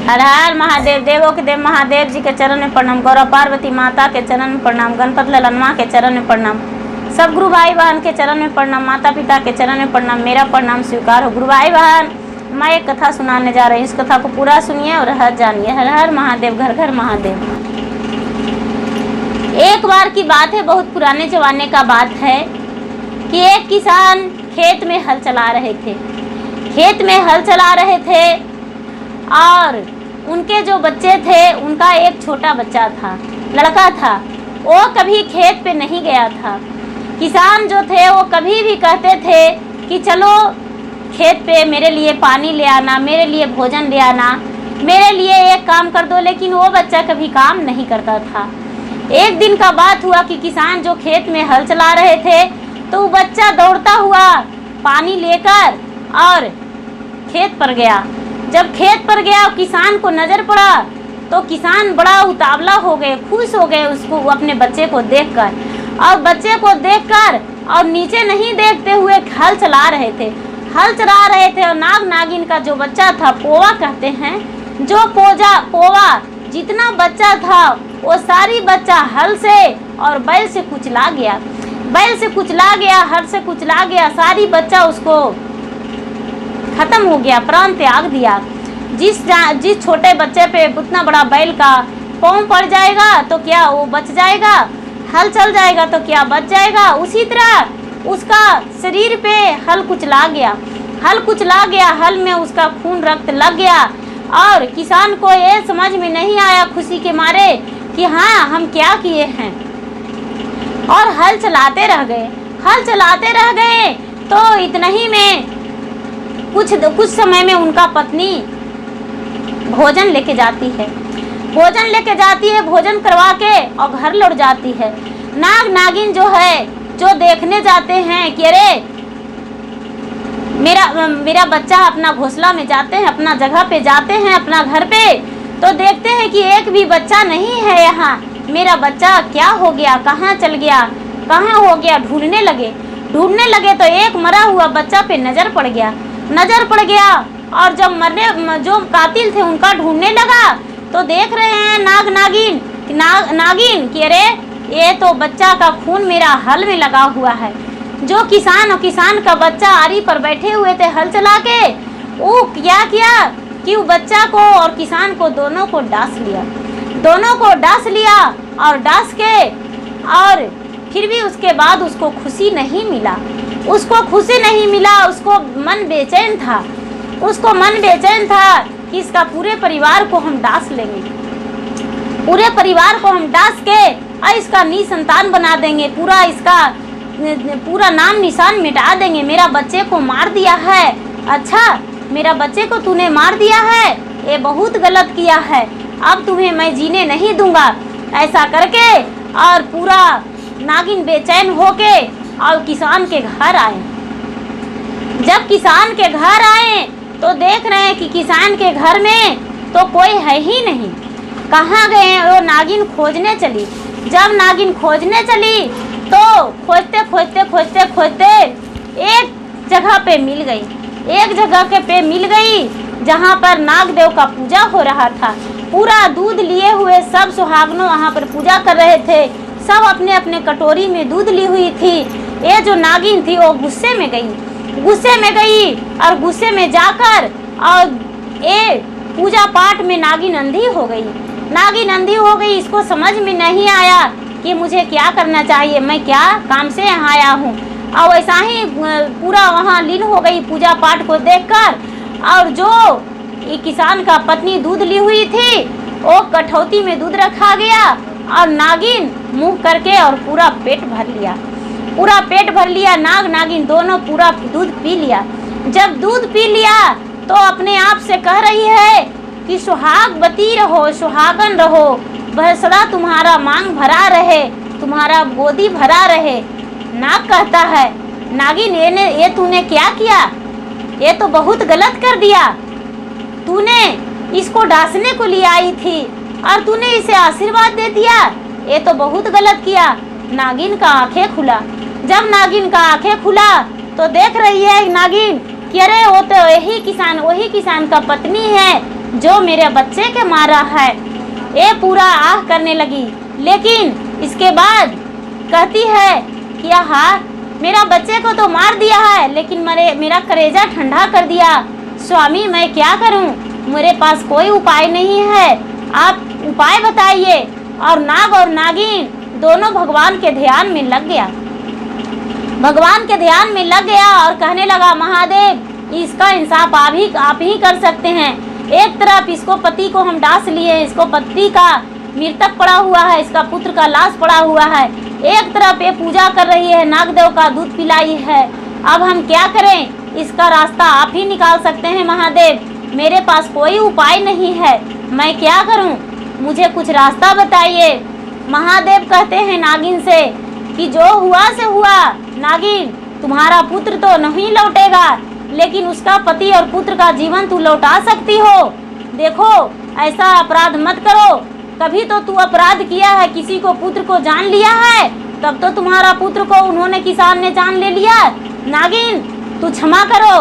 हर हर महादेव। देवों के देव महादेव जी के चरण में प्रणाम। गौरव पार्वती माता के चरण में प्रणाम। गणपत ललनमा के चरण में प्रणाम। सब गुरु भाई बहन के चरण में प्रणाम। माता पिता के चरण में प्रणाम। मेरा प्रणाम स्वीकार हो। गुरु भाई बहन, मैं एक कथा सुनाने जा रही हूँ। इस कथा को पूरा सुनिए और हर जानिए। हर हर महादेव, घर घर महादेव। एक बार की बात है, बहुत पुराने जमाने का बात है कि एक किसान खेत में हल चला रहे थे। खेत में हल चला रहे थे और उनके जो बच्चे थे, उनका एक छोटा बच्चा था, लड़का था। वो कभी खेत पे नहीं गया था। किसान जो थे वो कभी भी कहते थे कि चलो खेत पे मेरे लिए पानी ले आना, मेरे लिए भोजन ले आना, मेरे लिए एक काम कर दो, लेकिन वो बच्चा कभी काम नहीं करता था। एक दिन का बात हुआ कि किसान जो खेत में हल चला रहे थे, तो वो बच्चा दौड़ता हुआ पानी लेकर और खेत पर गया। जब खेत पर गया, किसान को नजर पड़ा तो किसान बड़ा उतावला हो गए, खुश हो गए उसको अपने बच्चे को देखकर। और बच्चे को देखकर और नीचे नहीं देखते हुए हल चला रहे थे। हल चला रहे थे और नाग नागिन का जो बच्चा था, पोवा कहते हैं, जो पोवा जितना बच्चा था वो सारी बच्चा हल से और बैल से कुचला गया। बैल से कुचला गया, हल से कुचला गया, सारी बच्चा उसको खत्म हो गया, प्राण त्याग दिया। जिस छोटे बच्चे पे उतना बड़ा बैल का पाँव पड़ जाएगा तो क्या वो बच जाएगा? हल चल जाएगा तो क्या बच जाएगा? उसी तरह उसका शरीर पे हल कुचला गया। हल कुचला गया, हल में उसका खून रक्त लग गया और किसान को ये समझ में नहीं आया खुशी के मारे कि हाँ, हम क्या किए हैं, और हल चलाते रह गए। हल चलाते रह गए तो इतना ही में कुछ समय में उनका पत्नी भोजन लेके जाती है। भोजन लेके जाती है, भोजन करवा के और घर लौट जाती है। नाग नागिन जो है, जो देखने जाते हैं कि अरे मेरा बच्चा अपना घोंसला में जाते हैं, अपना जगह पे जाते हैं, अपना घर पे, तो देखते हैं कि एक भी बच्चा नहीं है यहाँ। मेरा बच्चा क्या हो गया, कहाँ चल गया, कहाँ हो गया? ढूंढने लगे तो एक मरा हुआ बच्चा पे नजर पड़ गया। और जब जो कातिल थे उनका ढूंढने लगा तो देख रहे हैं नागिन कि अरे ये तो बच्चा का खून मेरा हल में लगा हुआ है। जो किसान का बच्चा आरी पर बैठे हुए थे हल चला के, वो क्या किया कि वो बच्चा को और किसान को दोनों को डांस लिया और डांस के, और फिर भी उसके बाद उसको खुशी नहीं मिला। उसको मन बेचैन था कि इसका पूरे परिवार को हम डांस लेंगे, पूरे परिवार को हम डांस के और इसका निसंतान बना देंगे, पूरा नाम निशान मिटा देंगे। मेरा बच्चे को मार दिया है, अच्छा मेरा बच्चे को तूने मार दिया है, ये बहुत गलत किया है, अब तुम्हें मैं जीने नहीं दूंगा। ऐसा करके और पूरा नागिन बेचैन होके और किसान के घर आए। जब किसान के घर आए तो देख रहे हैं कि किसान के घर में तो कोई है ही नहीं। कहाँ गए? वो नागिन खोजने चली। जब नागिन खोजने चली तो खोजते एक जगह पे मिल गई जहाँ पर नागदेव का पूजा हो रहा था। पूरा दूध लिए हुए सब सुहागनों वहाँ पर पूजा कर रहे थे। सब अपने अपने कटोरी में दूध ली हुई थी। ये जो नागिन थी वो गुस्से में गई और गुस्से में जाकर और ये पूजा पाठ में नागिन अंधी हो गई। इसको समझ में नहीं आया कि मुझे क्या करना चाहिए, मैं क्या काम से यहाँ आया हूँ। और वैसा ही पूरा वहाँ लीन हो गई पूजा पाठ को देखकर। और जो किसान का पत्नी दूध ली हुई थी वो कठौती में दूध रखा गया और नागिन मुँह करके और पूरा पेट भर लिया। नाग नागिन दोनों पूरा दूध पी लिया। जब दूध पी लिया तो अपने आप से कह रही है कि सुहागवती रहो, सुहागन रहो, वह सदा तुम्हारा मांग भरा रहे, तुम्हारा गोदी भरा रहे। नाग कहता है, नागिन ये तूने क्या किया? ये तो बहुत गलत कर दिया। तूने इसको डांसने को लिए आई थी और तूने इसे आशीर्वाद दे दिया, ये तो बहुत गलत किया। नागिन का आंखें खुला। जब नागिन का आंखें खुला तो देख रही है नागिन कि अरे वो तो वही किसान का पत्नी है जो मेरे बच्चे के मारा है। ये पूरा आह करने लगी, लेकिन इसके बाद कहती है कि हाँ, मेरा बच्चे को तो मार दिया है, लेकिन मेरा कलेजा ठंडा कर दिया। स्वामी, मैं क्या करूं? मेरे पास कोई उपाय नहीं है, आप उपाय बताइए। और नाग और नागिन दोनों भगवान के ध्यान में लग गया, भगवान के ध्यान में लग गया और कहने लगा, महादेव, इसका इंसाफ आप ही कर सकते हैं। एक तरफ इसको पति को हम डांस लिए, इसको पति का मृतक पड़ा हुआ है, इसका पुत्र का लाश पड़ा हुआ है। एक तरफ ये पूजा कर रही है, नागदेव का दूध पिलाई है। अब हम क्या करें? इसका रास्ता आप ही निकाल सकते हैं महादेव, मेरे पास कोई उपाय नहीं है, मैं क्या करूं? मुझे कुछ रास्ता बताइए। महादेव कहते हैं नागिन से कि जो हुआ से हुआ, नागिन, तुम्हारा पुत्र तो नहीं लौटेगा, लेकिन उसका पति और पुत्र का जीवन तू लौटा सकती हो। देखो, ऐसा अपराध मत करो। कभी तो तू अपराध किया है, किसी को पुत्र को जान लिया है, तब तो तुम्हारा पुत्र को उन्होंने, किसान ने जान ले लिया। नागिन, तू क्षमा करो,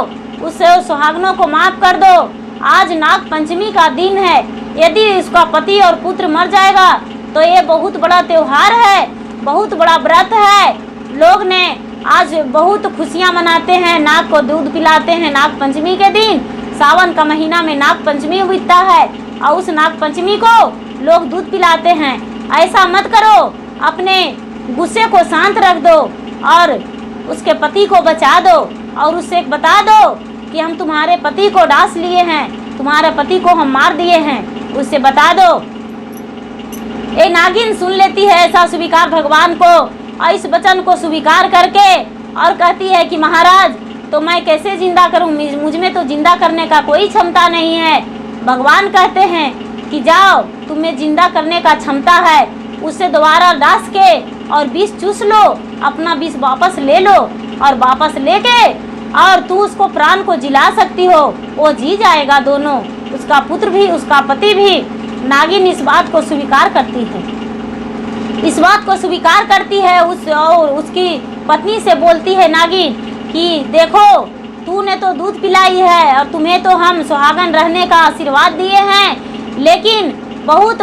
उससे सुहागनों को माफ कर दो। आज नाग पंचमी का दिन है, यदि उसका पति और पुत्र मर जाएगा तो ये बहुत बड़ा त्योहार है, बहुत बड़ा व्रत है। लोग ने आज बहुत खुशियां मनाते हैं, नाग को दूध पिलाते हैं। नाग पंचमी के दिन, सावन का महीना में नाग पंचमी बीतता है और उस नाग पंचमी को लोग दूध पिलाते हैं। ऐसा मत करो, अपने गुस्से को शांत रख दो और उसके पति को बचा दो और उससे बता दो कि हम तुम्हारे पति को डांस लिए हैं, तुम्हारे पति को हम मार दिए हैं, उससे बता दो। ये नागिन सुन लेती है ऐसा स्वीकार भगवान को, और इस वचन को स्वीकार करके और कहती है कि महाराज, तो मैं कैसे जिंदा करूं? मुझ में तो जिंदा करने का कोई क्षमता नहीं है। भगवान कहते हैं कि जाओ, तुम्हें जिंदा करने का क्षमता है, उससे दोबारा डांस के और विष चूस लो, अपना विष वापस ले लो और वापस लेके और तू उसको प्राण को जिला सकती हो, वो जी जाएगा दोनों, उसका पुत्र भी उसका पति भी। नागिन इस बात को स्वीकार करती है, इस बात को स्वीकार करती है। उसकी पत्नी से बोलती है नागिन कि देखो, तूने तो दूध पिलाई है और तुम्हें तो हम सुहागन रहने का आशीर्वाद दिए हैं, लेकिन बहुत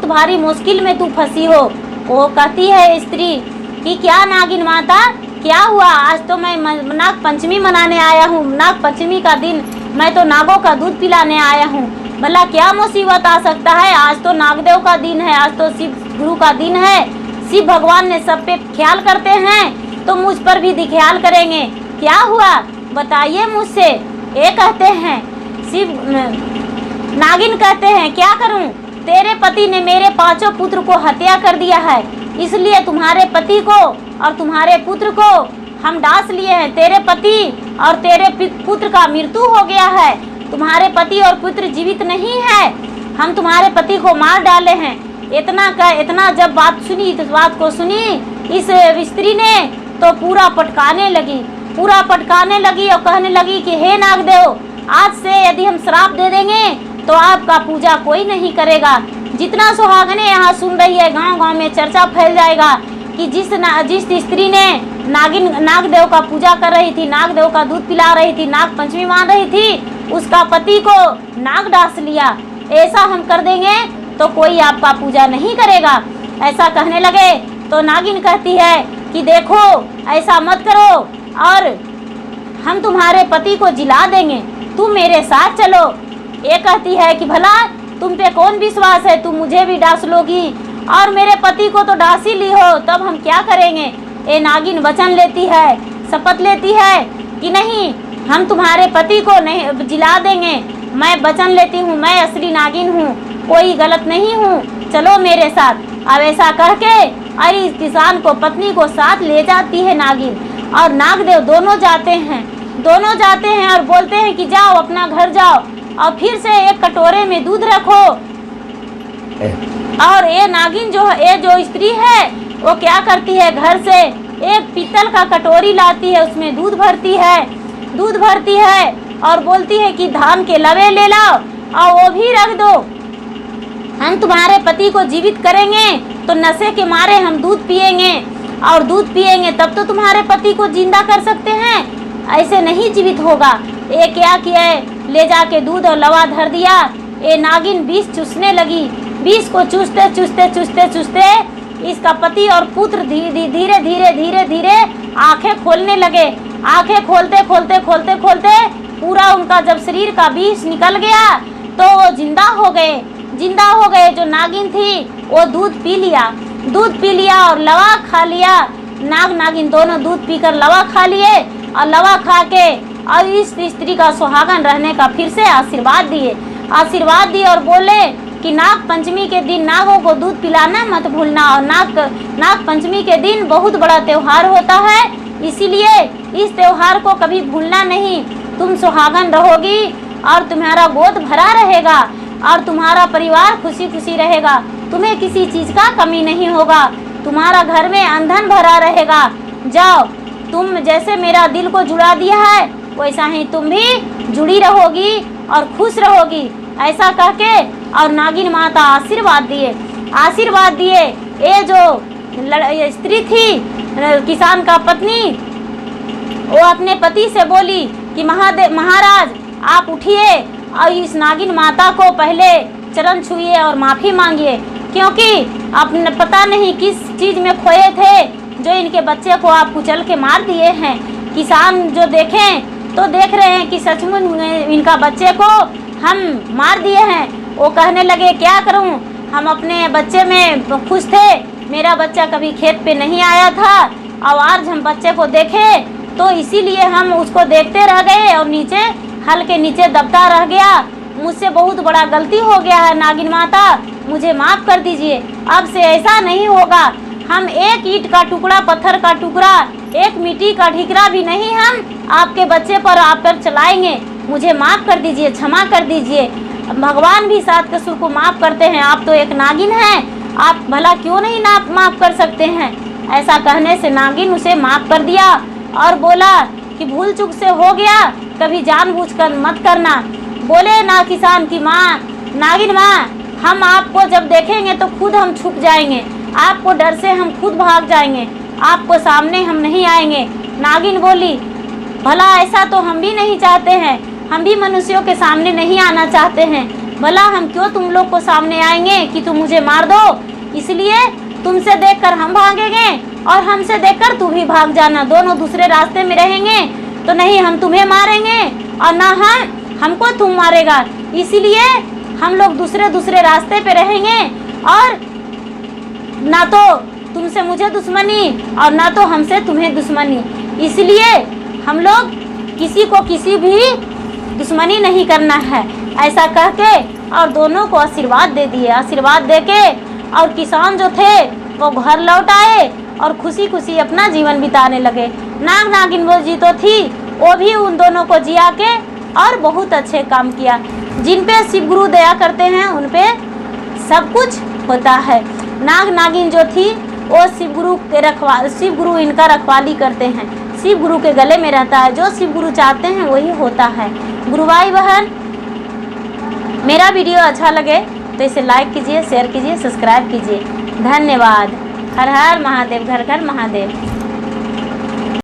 भारी मुश्किल में तू फंसी हो। वो कहती है स्त्री कि क्या नागिन माता, क्या हुआ? आज तो मैं नाग पंचमी मनाने आया हूँ, नाग पंचमी का दिन, मैं तो नागों का दूध पिलाने आया हूँ। भला क्या मुसीबत आ सकता है? आज तो नागदेव का दिन है, आज तो शिव गुरु का दिन है, शिव भगवान ने सब पे ख्याल करते हैं, तो मुझ पर भी ख्याल करेंगे। क्या हुआ बताइए मुझसे। ये कहते हैं नागिन कहते हैं, क्या करूं? तेरे पति ने मेरे 5 पुत्र को हत्या कर दिया है, इसलिए तुम्हारे पति को और तुम्हारे पुत्र को हम डांस लिए हैं। तेरे पति और तेरे पुत्र का मृत्यु हो गया है, तुम्हारे पति और पुत्र जीवित नहीं है, हम तुम्हारे पति को मार डाले हैं। इतना जब बात सुनी, इस बात को सुनी इस स्त्री ने तो पूरा पटकाने लगी और कहने लगी कि हे नागदेव, आज से यदि हम श्राप दे देंगे तो आपका पूजा कोई नहीं करेगा। जितना सुहागने यहाँ सुन रही है, गांव-गांव में चर्चा फैल जाएगा कि जिस स्त्री ने नागदेव का पूजा कर रही थी, नागदेव का दूध पिला रही थी, नाग पंचमी मान रही थी, उसका पति को नाग डांस लिया, ऐसा हम कर देंगे तो कोई आपका पूजा नहीं करेगा। ऐसा कहने लगे तो नागिन कहती है कि देखो, ऐसा मत करो और हम तुम्हारे पति को जिला देंगे, तुम मेरे साथ चलो। ये कहती है कि भला तुम पे कौन विश्वास है, तुम मुझे भी डांस लोगी और मेरे पति को तो डांस ही ली हो, तब हम क्या करेंगे। ये नागिन वचन लेती है, शपथ लेती है कि नहीं, हम तुम्हारे पति को नहीं जिला देंगे, मैं वचन लेती हूँ, मैं असली नागिन हूँ, कोई गलत नहीं हूँ, चलो मेरे साथ। अब ऐसा कह के और इस किसान को, पत्नी को साथ ले जाती है नागिन, और नागदेव दोनों जाते हैं और बोलते हैं कि जाओ अपना घर जाओ और फिर से एक कटोरे में दूध रखो। और ये नागिन जो स्त्री है वो क्या करती है, घर से एक पीतल का कटोरी लाती है, उसमें दूध भरती है और बोलती है कि धान के लवे ले लाओ और वो भी रख दो, हम तुम्हारे पति को जीवित करेंगे तो नशे के मारे हम दूध पिएंगे और दूध पिएंगे तब तो तुम्हारे पति को जिंदा कर सकते हैं, ऐसे नहीं जीवित होगा। ये क्या किया है, ले जाके दूध और लवा धर दिया। ये नागिन विष चूसने लगी। विष को चूसते चूसते चूसते चूसते इसका पति और पुत्र धीरे धीरे धीरे धीरे धीरे आंखें खोलने लगे। आंखें खोलते खोलते खोलते खोलते पूरा उनका जब शरीर का विष निकल गया तो वो जिंदा हो गए। जिंदा हो गए। जो नागिन थी वो दूध पी लिया। दूध पी लिया और लवा खा लिया। नाग नागिन दोनों दूध पीकर लवा खा लिए और लवा खा के और इस स्त्री का सुहागन रहने का फिर से आशीर्वाद दिए। आशीर्वाद दिए और बोले कि नाग पंचमी के दिन नागों को दूध पिलाना मत भूलना। और नाग पंचमी के दिन बहुत बड़ा त्योहार होता है, इसीलिए इस त्योहार को कभी भूलना नहीं। तुम सुहागन रहोगी और तुम्हारा गोद भरा रहेगा और तुम्हारा परिवार खुशी खुशी रहेगा। तुम्हें किसी चीज़ का कमी नहीं होगा। तुम्हारा घर में अंधन भरा रहेगा। जाओ, तुम जैसे मेरा दिल को जुड़ा दिया है वैसा ही तुम भी जुड़ी रहोगी और खुश रहोगी। ऐसा कह के और नागिन माता आशीर्वाद दिए। आशीर्वाद दिए। ये जो स्त्री थी किसान का पत्नी, वो अपने पति से बोली कि महाराज आप उठिए और इस नागिन माता को पहले चरण छुइए और माफ़ी मांगिए, क्योंकि आपने पता नहीं किस चीज़ में खोए थे जो इनके बच्चे को आप कुचल के मार दिए हैं। किसान जो देखें तो देख रहे हैं कि सचमुच इनका बच्चे को हम मार दिए हैं। वो कहने लगे क्या करूं, हम अपने बच्चे में खुश थे। मेरा बच्चा कभी खेत पे नहीं आया था और आज हम बच्चे को देखे तो इसीलिए हम उसको देखते रह गए और नीचे हल के नीचे दबता रह गया। मुझसे बहुत बड़ा गलती हो गया है नागिन माता, मुझे माफ़ कर दीजिए। अब से ऐसा नहीं होगा। हम एक ईंट का टुकड़ा, पत्थर का टुकड़ा, एक मिट्टी का ढिकरा भी नहीं हम आपके बच्चे पर आप पर चलाएंगे। मुझे माफ़ कर दीजिए, क्षमा कर दीजिए। भगवान भी सात कसुर को माफ़ करते हैं। आप तो एक नागिन हैं, आप भला क्यों नहीं माफ़ कर सकते हैं। ऐसा कहने से नागिन उसे माफ़ कर दिया और बोला कि भूल चूक से हो गया, कभी जानबूझकर मत करना। बोले ना किसान की माँ, नागिन माँ, हम आपको जब देखेंगे तो खुद हम छुप जाएंगे। आपको डर से हम खुद भाग जाएंगे। आपको सामने हम नहीं आएंगे। नागिन बोली भला ऐसा तो हम भी नहीं चाहते हैं। हम भी मनुष्यों के सामने नहीं आना चाहते हैं। भला हम क्यों तुम लोग को सामने आएंगे कि तुम मुझे मार दो। इसलिए तुमसे देखकर हम भागेंगे और हमसे देखकर तू भी भाग जाना। दोनों दूसरे रास्ते में रहेंगे तो नहीं हम तुम्हें मारेंगे और ना हमको तुम मारेगा। इसीलिए हम लोग दूसरे रास्ते पे रहेंगे और ना तो तुमसे मुझे दुश्मनी और ना तो हमसे तुम्हें दुश्मनी। इसलिए हम लोग किसी को किसी भी दुश्मनी नहीं करना है। ऐसा कह के और दोनों को आशीर्वाद दे दिए। आशीर्वाद दे के और किसान जो थे वो घर लौट आए और खुशी खुशी अपना जीवन बिताने लगे। नाग नागिन वो जी तो थी, वो भी उन दोनों को जिया के और बहुत अच्छे काम किया। जिन पे शिव गुरु दया करते हैं उन पे सब कुछ होता है। नाग नागिन जो थी वो शिव गुरु इनका रखवाली करते हैं। शिव गुरु के गले में रहता है। जो शिव गुरु चाहते हैं वही होता है। गुरु भाई बहन, मेरा वीडियो अच्छा लगे तो इसे लाइक कीजिए, शेयर कीजिए, सब्सक्राइब कीजिए। धन्यवाद। हर हर महादेव, घर घर महादेव।